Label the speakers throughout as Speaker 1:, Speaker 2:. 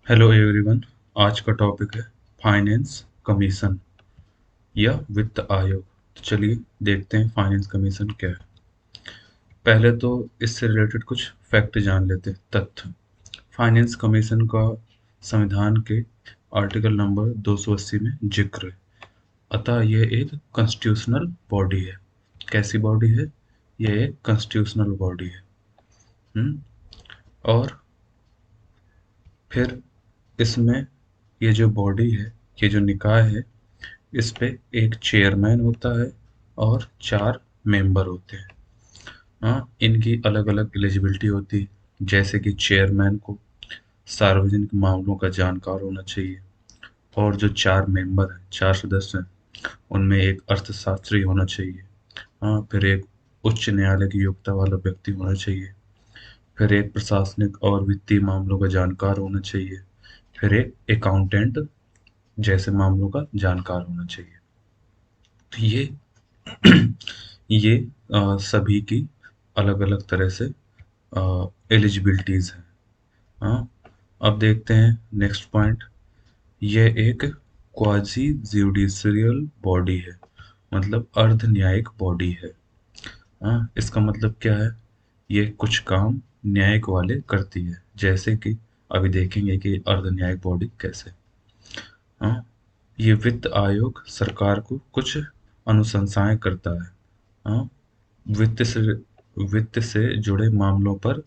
Speaker 1: Hello everyone. आज का topic है फाइनेंस कमीशन या वित्त आयोग। तो चलिए देखते हैं फाइनेंस कमीशन क्या है। पहले तो इससे रिलेटेड कुछ फैक्ट जान लेते हैं, तथ्य। फाइनेंस कमीशन का संविधान के आर्टिकल नंबर 280 में जिक्र है। अतः यह एक कॉन्स्टिट्यूशनल बॉडी है। कैसी बॉडी है? यह एक कॉन्स्टिट्यूशनल बॉडी है। हम्म और फिर इसमें ये जो बॉडी है, ये जो निकाय है, इस पे एक चेयरमैन होता है और 4 मेंबर होते हैं। हाँ, इनकी अलग अलग एलिजिबिलिटी होती है। जैसे कि चेयरमैन को सार्वजनिक मामलों का जानकार होना चाहिए, और जो 4 मेंबर हैं, 4 सदस्य हैं, उनमें एक अर्थशास्त्री होना चाहिए। हाँ, फिर एक उच्च न्यायालय की योग्यता वाला व्यक्ति होना चाहिए। फिर एक प्रशासनिक और वित्तीय मामलों का जानकार होना चाहिए। फिर एक अकाउंटेंट जैसे मामलों का जानकार होना चाहिए। तो ये सभी की अलग अलग तरह से एलिजिबिलिटीज हैं। हाँ, अब देखते हैं नेक्स्ट पॉइंट। ये एक क्वाजी जुडिशियल बॉडी है, मतलब अर्ध न्यायिक बॉडी है। हाँ, इसका मतलब क्या है? ये कुछ काम न्यायिक वाले करती है, जैसे कि अभी देखेंगे कि अर्ध न्यायिक बॉडी कैसे। हाँ, ये वित्त आयोग सरकार को कुछ अनुशंसाएं करता है। हाँ, वित्त से वित्त से जुड़े मामलों पर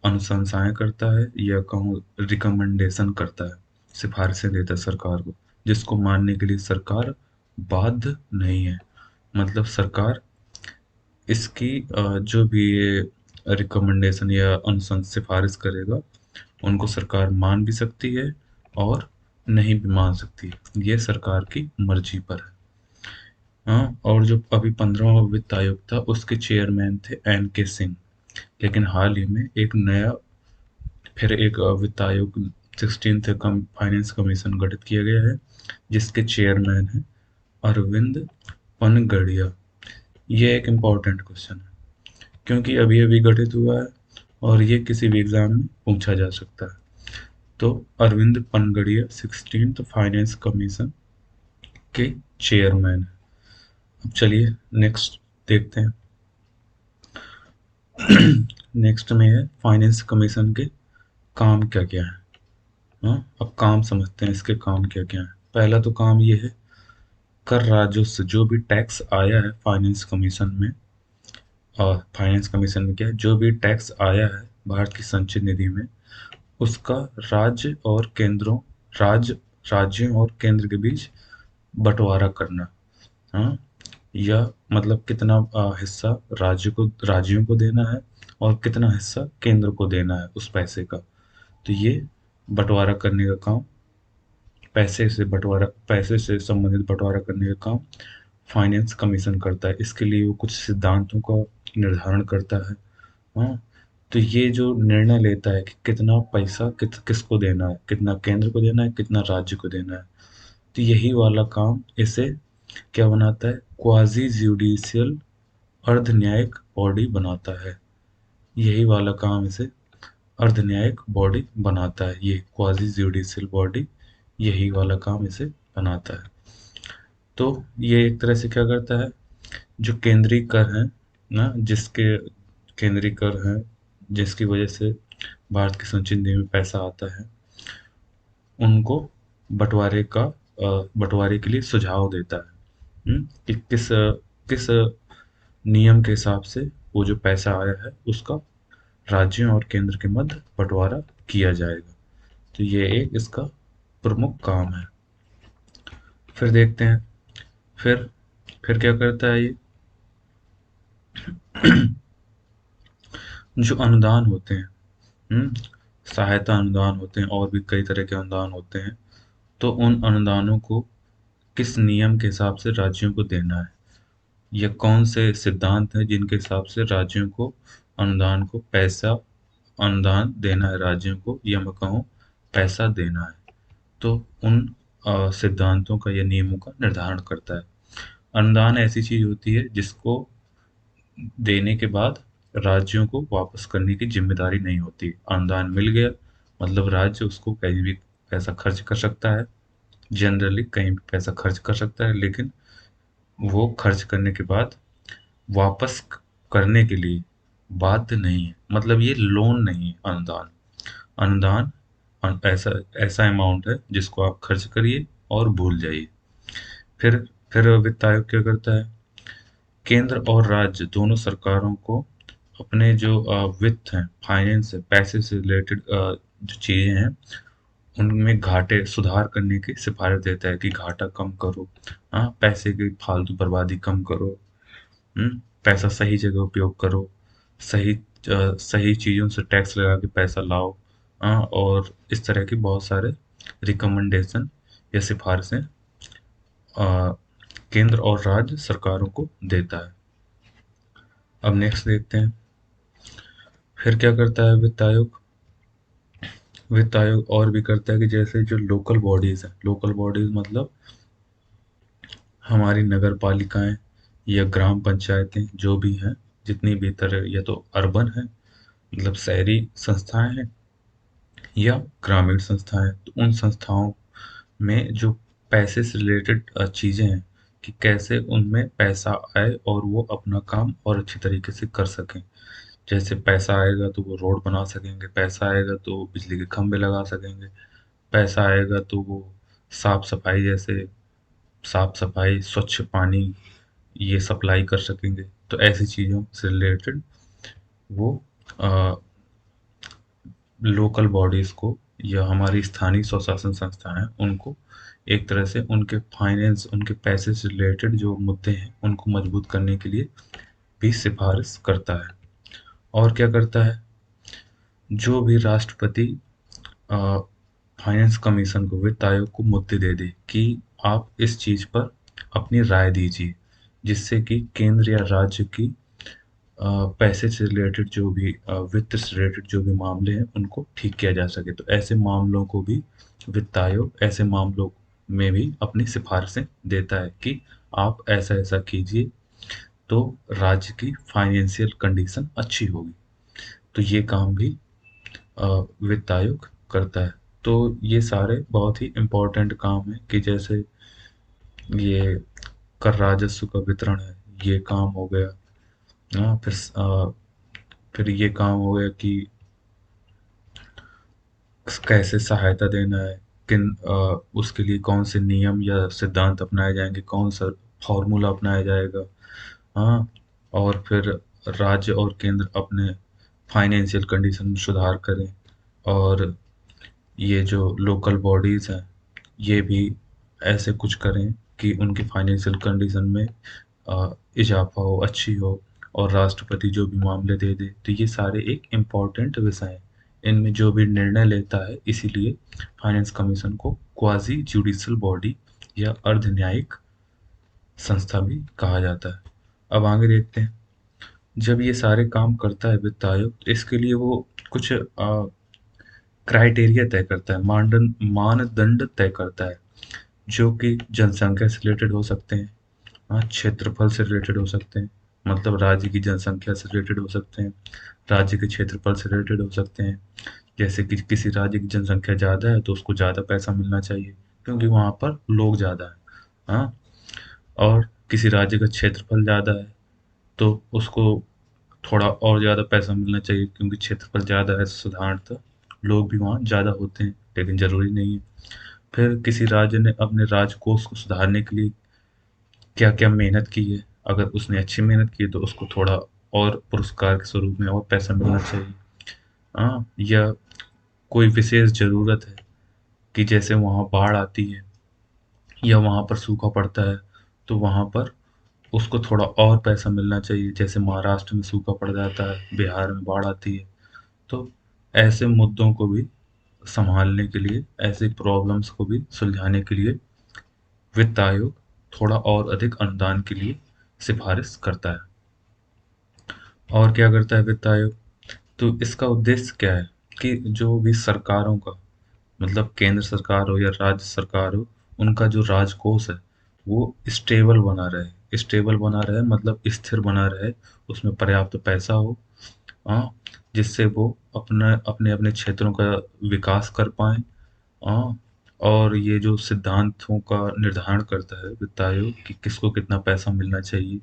Speaker 1: अनुशंसाएं करता है, या कहूँ रिकमेंडेशन करता है, सिफारिशें देता है सरकार को, जिसको मानने के लिए सरकार बाध्य नहीं है। मतलब सरकार इसकी जो भी ये रिकमेंडेशन या अनुशंसा सिफारिश करेगा, उनको सरकार मान भी सकती है और नहीं भी मान सकती है। ये सरकार की मर्जी पर है। हाँ, और जो अभी 15वां वित्त आयोग था, उसके चेयरमैन थे NK सिंह। लेकिन हाल ही में एक नया फिर एक वित्त आयोग 16th फाइनेंस कमीशन गठित किया गया है, जिसके चेयरमैन हैं अरविंद पनगड़िया। ये एक इम्पॉर्टेंट क्वेश्चन है, क्योंकि अभी अभी गठित हुआ है और ये किसी भी एग्जाम में पूछा जा सकता है। तो Arvind Panagariya 16th finance commission के चेयरमैन हैं। अब चलिए नेक्स्ट देखते हैं। नेक्स्ट में है फाइनेंस कमीशन के काम क्या क्या है। हाँ, अब काम समझते हैं, इसके काम क्या क्या है। पहला तो काम ये है, कर राजस्व जो भी टैक्स आया है फाइनेंस कमीशन में। और फाइनेंस कमीशन में क्या है, जो भी टैक्स आया है भारत की संचित निधि में, उसका राज्य और केंद्रों राज्य राज्यों और केंद्र के बीच बंटवारा करना। हाँ, या मतलब कितना हिस्सा राज्यों को देना है और कितना हिस्सा केंद्र को देना है उस पैसे का। तो ये बंटवारा करने का काम, पैसे से संबंधित बंटवारा करने का काम फाइनेंस कमीशन करता है। इसके लिए वो कुछ सिद्धांतों का निर्धारण करता है। हाँ, तो ये जो निर्णय लेता है कि कितना पैसा किसको देना है, कितना केंद्र को देना है, कितना राज्य को देना है, तो यही वाला काम इसे क्या बनाता है, क्वाजी जुडिशियल अर्ध न्यायिक बॉडी बनाता है। यही वाला काम इसे अर्ध न्यायिक बॉडी बनाता है। ये क्वाजी जुडिशियल बॉडी यही वाला काम इसे बनाता है। तो ये एक तरह से क्या करता है, जो केंद्रीय कर हैं ना, केंद्रीय कर हैं जिसकी वजह से भारत की संचित निधि में पैसा आता है, उनको बंटवारे के लिए सुझाव देता है। कि किस नियम के हिसाब से वो जो पैसा आया है उसका राज्यों और केंद्र के मध्य बंटवारा किया जाएगा। तो ये एक इसका प्रमुख काम है। फिर देखते हैं, फिर फिर क्या करता है ये। जो अनुदान होते हैं, हम्म, सहायता अनुदान होते हैं और भी कई तरह के अनुदान होते हैं, तो उन अनुदानों को किस नियम के हिसाब से राज्यों को देना है, या कौन से सिद्धांत हैं जिनके हिसाब से राज्यों को अनुदान देना है, राज्यों को, या मैं कहूँ पैसा देना है। तो उन सिद्धांतों का या नियमों का निर्धारण करता है। अनुदान ऐसी चीज होती है जिसको देने के बाद राज्यों को वापस करने की जिम्मेदारी नहीं होती। अनुदान मिल गया मतलब राज्य उसको कहीं भी पैसा खर्च कर सकता है, जनरली कहीं भी पैसा खर्च कर सकता है, लेकिन वो खर्च करने के बाद वापस करने के लिए बाध्य नहीं है। मतलब ये लोन नहीं है, अनुदान। अनुदान ऐसा ऐसा अमाउंट है जिसको आप खर्च करिए और भूल जाइए। फिर फिर वित्त आयोग क्या करता है? केंद्र और राज्य दोनों सरकारों को अपने जो वित्त हैं, फाइनेंस है, पैसे से रिलेटेड जो चीजें हैं, उनमें घाटे सुधार करने की सिफारिश देता है कि घाटा कम करो, हाँ, पैसे की फालतू बर्बादी कम करो, पैसा सही जगह उपयोग करो, सही चीज़ों से टैक्स लगा के पैसा लाओ, हाँ, और इस तरह की बहुत सारे रिकमेंडेशन या सिफारिशें केंद्र और राज्य सरकारों को देता है। अब नेक्स्ट देखते हैं, फिर क्या करता है वित्त आयोग? वित्त आयोग और भी करता है कि जैसे जो लोकल बॉडीज हैं, लोकल बॉडीज मतलब हमारी नगर पालिकाएं या ग्राम पंचायतें जो भी हैं, जितनी भी तरह या तो अर्बन है, मतलब शहरी संस्थाएं हैं, या ग्रामीण संस्थाएं, तो उन संस्थाओं में जो पैसे से रिलेटेड चीजें हैं कि कैसे उनमें पैसा आए और वो अपना काम और अच्छी तरीके से कर सकें। जैसे पैसा आएगा तो वो रोड बना सकेंगे, पैसा आएगा तो वो बिजली के खंभे लगा सकेंगे, पैसा आएगा तो वो साफ सफाई जैसे साफ सफाई, स्वच्छ पानी ये सप्लाई कर सकेंगे। तो ऐसी चीज़ों से रिलेटेड वो लोकल बॉडीज को या हमारी स्थानीय स्वशासन संस्था है उनको एक तरह से उनके फाइनेंस, उनके पैसे से रिलेटेड जो मुद्दे हैं उनको मजबूत करने के लिए भी सिफारिश करता है। और क्या करता है? जो भी राष्ट्रपति फाइनेंस कमीशन को, वित्त आयोग को मुद्दे दे दे कि आप इस चीज पर अपनी राय दीजिए, जिससे कि केंद्र या राज्य की पैसे से रिलेटेड जो भी वित्त से रिलेटेड जो भी मामले हैं उनको ठीक किया जा सके, तो ऐसे मामलों को भी वित्त आयोग ऐसे मामलों में भी अपनी सिफारिशें देता है कि आप ऐसा ऐसा कीजिए तो राज्य की फाइनेंशियल कंडीशन अच्छी होगी। तो ये काम भी अ, वित्त आयोग करता है। तो ये सारे बहुत ही इम्पोर्टेंट काम है कि जैसे ये कर राजस्व का वितरण है, ये काम हो गया। फिर ये काम हो गया कि कैसे सहायता देना है, उसके लिए कौन से नियम या सिद्धांत अपनाए जाएंगे, कौन सा फॉर्मूला अपनाया जाएगा। हाँ, और फिर राज्य और केंद्र अपने फाइनेंशियल कंडीशन में सुधार करें, और ये जो लोकल बॉडीज हैं ये भी ऐसे कुछ करें कि उनकी फाइनेंशियल कंडीशन में इजाफा हो, अच्छी हो, और राष्ट्रपति जो भी मामले दे दे। तो ये सारे एक इम्पॉर्टेंट विषय हैं, इनमें जो भी निर्णय लेता है, इसीलिए फाइनेंस कमीशन को क्वाजी जुडिशियल बॉडी या अर्ध न्यायिक संस्था भी कहा जाता है। अब आगे देखते हैं, जब ये सारे काम करता है वित्त आयोग, तो इसके लिए वो कुछ क्राइटेरिया तय करता है, मानदंड मानदंड तय करता है, जो कि जनसंख्या से रिलेटेड हो सकते हैं, हाँ, क्षेत्रफल से रिलेटेड हो सकते हैं, मतलब राज्य की जनसंख्या से रिलेटेड हो सकते हैं, राज्य के क्षेत्रफल से रिलेटेड हो सकते हैं। जैसे कि किसी राज्य की जनसंख्या ज़्यादा है तो उसको ज़्यादा पैसा मिलना चाहिए क्योंकि वहाँ पर लोग ज़्यादा हैं, हाँ, और किसी राज्य का क्षेत्रफल ज़्यादा है तो उसको थोड़ा और ज़्यादा पैसा मिलना चाहिए क्योंकि क्षेत्रफल ज़्यादा है, साधारणतः लोग भी वहाँ ज़्यादा होते हैं, लेकिन ज़रूरी नहीं है। फिर किसी राज्य ने अपने राजकोष को सुधारने के लिए क्या क्या मेहनत की है, अगर उसने अच्छी मेहनत की है तो उसको थोड़ा और पुरस्कार के स्वरूप में और पैसा मिलना चाहिए। हाँ, या कोई विशेष ज़रूरत है कि जैसे वहाँ बाढ़ आती है या वहाँ पर सूखा पड़ता है, तो वहाँ पर उसको थोड़ा और पैसा मिलना चाहिए। जैसे महाराष्ट्र में सूखा पड़ जाता है, बिहार में बाढ़ आती है, तो ऐसे मुद्दों को भी संभालने के लिए, ऐसे प्रॉब्लम्स को भी सुलझाने के लिए वित्त आयोग थोड़ा और अधिक अनुदान के लिए सिफारिश करता है। और क्या करता है वित्त आयोग? तो इसका उद्देश्य क्या है कि जो भी सरकारों का, मतलब केंद्र सरकार हो या राज्य सरकार हो, उनका जो राजकोष है वो स्टेबल बना रहे। स्टेबल बना रहे मतलब स्थिर बना रहे, उसमें पर्याप्त पैसा हो, हाँ, जिससे वो अपने अपने अपने क्षेत्रों का विकास कर पाए, हाँ, और ये जो सिद्धांतों का निर्धारण करता है वित्त आयोग कि किसको कितना पैसा मिलना चाहिए।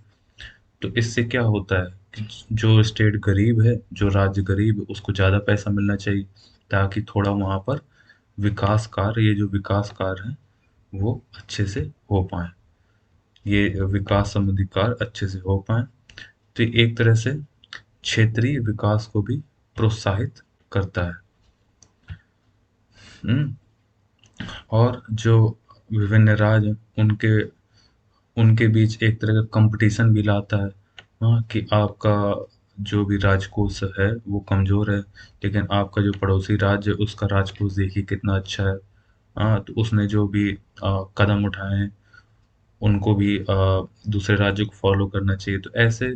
Speaker 1: तो इससे क्या होता है कि जो स्टेट गरीब है, जो राज्य गरीब है, उसको ज़्यादा पैसा मिलना चाहिए, ताकि थोड़ा वहाँ पर विकास कार्य, ये जो विकास कार्य हैं वो अच्छे से हो पाए, ये विकास संबंधी कार्य अच्छे से हो पाए। तो ये एक तरह से क्षेत्रीय विकास को भी प्रोत्साहित करता है। हम्म। और जो विभिन्न राज्य हैं, उनके उनके बीच एक तरह का कंपटीशन भी लाता है। हाँ, कि आपका जो भी राजकोष है वो कमजोर है, लेकिन आपका जो पड़ोसी राज्य है उसका राजकोष देखिए कितना अच्छा है। हाँ, तो उसने जो भी कदम उठाए हैं उनको भी दूसरे राज्य को फॉलो करना चाहिए। तो ऐसे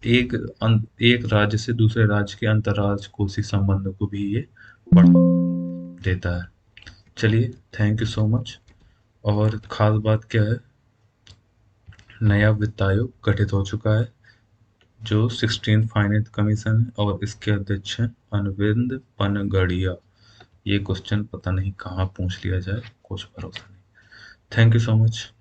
Speaker 1: एक राज्य से दूसरे राज्य के अंतर्राज्यकोषीय संबंधों को भी ये बढ़ावा देता है। चलिए, थैंक यू सो मच। और खास बात क्या है, नया वित्त आयोग गठित हो चुका है, जो 16 फाइनेंस कमीशन है, और इसके अध्यक्ष हैं अरविंद पनगड़िया। ये क्वेश्चन पता नहीं कहाँ पूछ लिया जाए, कुछ भरोसा नहीं। Thank you so much.